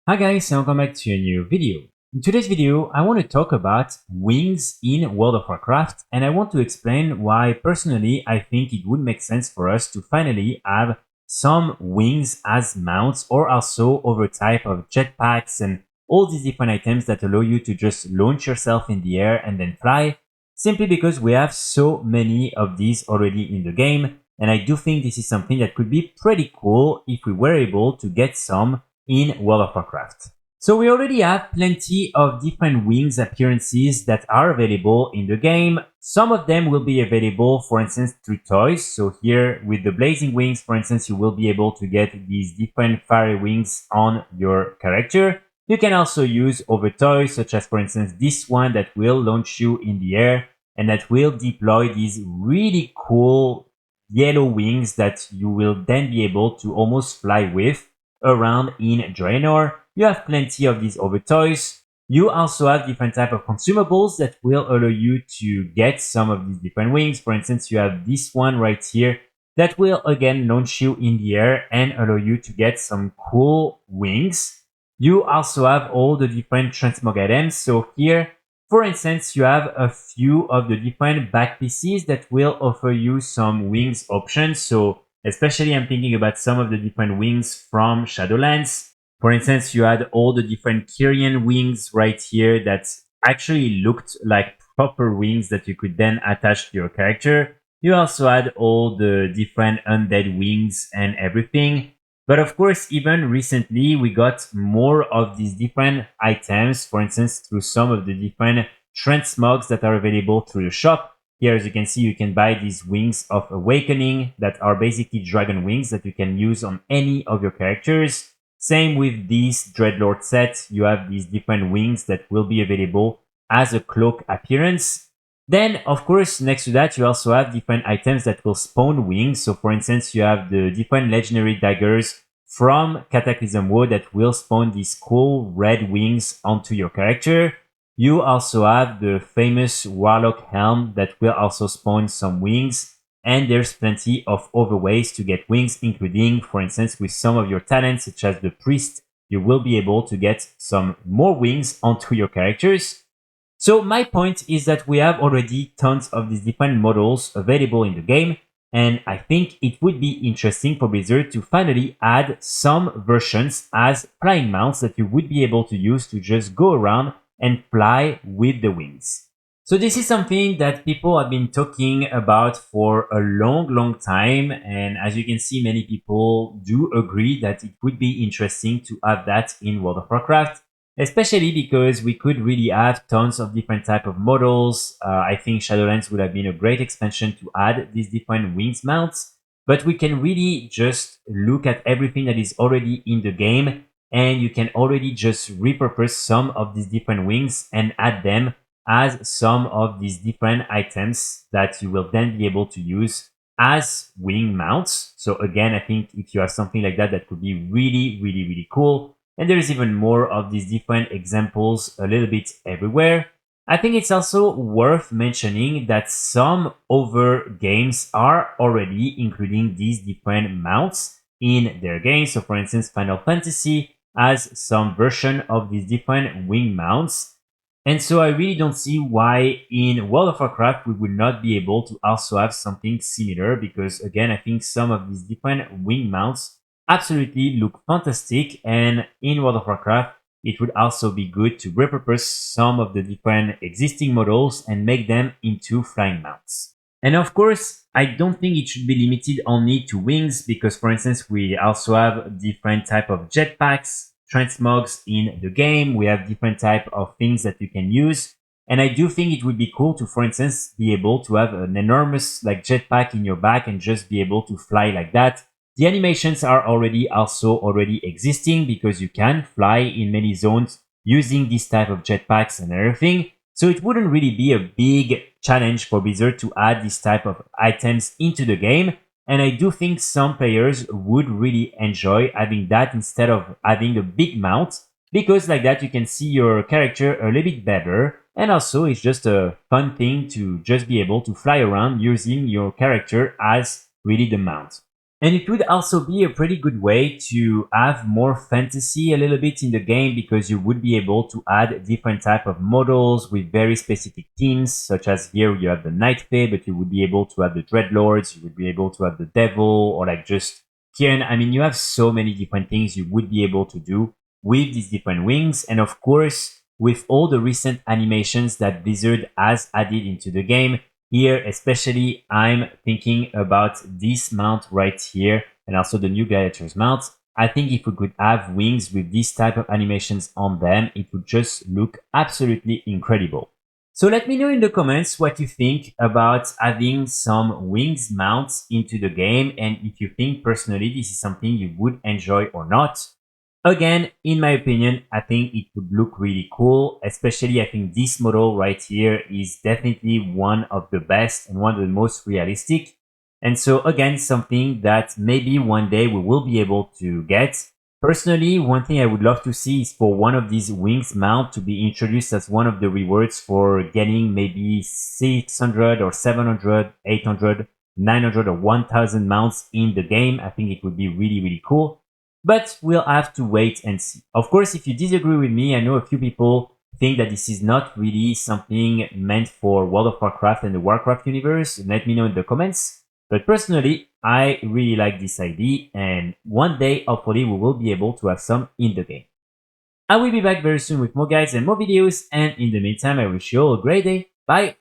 Hi guys, and welcome back to a new video. In today's video, I want to talk about wings in World of Warcraft, and I want to explain why personally I think it would make sense for us to finally have some wings as mounts, or also other type of jetpacks and all these different items that allow you to just launch yourself in the air and then fly, simply because we have so many of these already in the game, and I do think this is something that could be pretty cool if we were able to get some in World of Warcraft. So we already have plenty of different wings appearances that are available in the game. Some of them will be available, for instance, through toys. So here with the blazing wings, for instance, you will be able to get these different fiery wings on your character. You can also use other toys, such as, for instance, this one that will launch you in the air and that will deploy these really cool yellow wings that you will then be able to almost fly with around in Draenor. You have plenty of these other toys. You also have different type of consumables that will allow you to get some of these different wings. For instance, you have this one right here that will again launch you in the air and allow you to get some cool wings. You also have all the different transmog items. So here, for instance, you have a few of the different back pieces that will offer you some wings options. So especially I'm thinking about some of the different wings from Shadowlands. For instance, you had all the different Kyrian wings right here that actually looked like proper wings that you could then attach to your character. You also had all the different undead wings and everything. But of course, even recently, we got more of these different items, for instance, through some of the different transmogs that are available through the shop. Here, as you can see, you can buy these Wings of Awakening that are basically dragon wings that you can use on any of your characters. Same with this Dreadlord set, you have these different wings that will be available as a cloak appearance. Then, of course, next to that, you also have different items that will spawn wings. So, for instance, you have the different legendary daggers from Cataclysm WoW that will spawn these cool red wings onto your character. You also have the famous Warlock Helm that will also spawn some wings. And there's plenty of other ways to get wings, including, for instance, with some of your talents, such as the Priest, you will be able to get some more wings onto your characters. So my point is that we have already tons of these different models available in the game, and I think it would be interesting for Blizzard to finally add some versions as flying mounts that you would be able to use to just go around and fly with the wings. So this is something that people have been talking about for a long time, and as you can see, many people do agree that it would be interesting to have that in World of Warcraft, especially because we could really have tons of different type of models. I think Shadowlands would have been a great expansion to add these different wings mounts, but we can really just look at everything that is already in the game, and you can already just repurpose some of these different wings and add them as some of these different items that you will then be able to use as wing mounts. So again, I think if you have something like that, that could be really cool. And there's even more of these different examples a little bit everywhere. I think it's also worth mentioning that some other games are already including these different mounts in their games. So for instance, Final Fantasy has some version of these different wing mounts. And so I really don't see why in World of Warcraft we would not be able to also have something similar, because again, I think some of these different wing mounts absolutely look fantastic, and in World of Warcraft it would also be good to repurpose some of the different existing models and make them into flying mounts. And of course, I don't think it should be limited only to wings, because for instance, we also have different type of jetpacks, transmogs in the game. We have different type of things that you can use. And I do think it would be cool to, for instance, be able to have an enormous like jetpack in your back and just be able to fly like that. The animations are already existing, because you can fly in many zones using this type of jetpacks and everything. So it wouldn't really be a big challenge for Blizzard to add this type of items into the game. And I do think some players would really enjoy having that instead of having a big mount, because like that you can see your character a little bit better. And also it's just a fun thing to just be able to fly around using your character as really the mount. And it would also be a pretty good way to have more fantasy a little bit in the game, because you would be able to add different type of models with very specific themes, such as here you have the Night Fae, but you would be able to have the Dreadlords, you would be able to have the Devil, or like just Kieran. I mean, you have so many different things you would be able to do with these different wings. And of course, with all the recent animations that Blizzard has added into the game, here, especially, I'm thinking about this mount right here, and also the new Gladiators mount. I think if we could have wings with this type of animations on them, it would just look absolutely incredible. So let me know in the comments what you think about adding some wings mounts into the game, and if you think personally this is something you would enjoy or not. Again, in my opinion, I think it would look really cool. Especially, I think this model right here is definitely one of the best and one of the most realistic. And so again, something that maybe one day we will be able to get. Personally, one thing I would love to see is for one of these wings mount to be introduced as one of the rewards for getting maybe 600 or 700, 800, 900 or 1000 mounts in the game. I think it would be really, really cool. But we'll have to wait and see. Of course, if you disagree with me, I know a few people think that this is not really something meant for World of Warcraft and the Warcraft universe. Let me know in the comments. But personally, I really like this idea, and one day, hopefully, we will be able to have some in the game. I will be back very soon with more guides and more videos, and in the meantime, I wish you all a great day. Bye!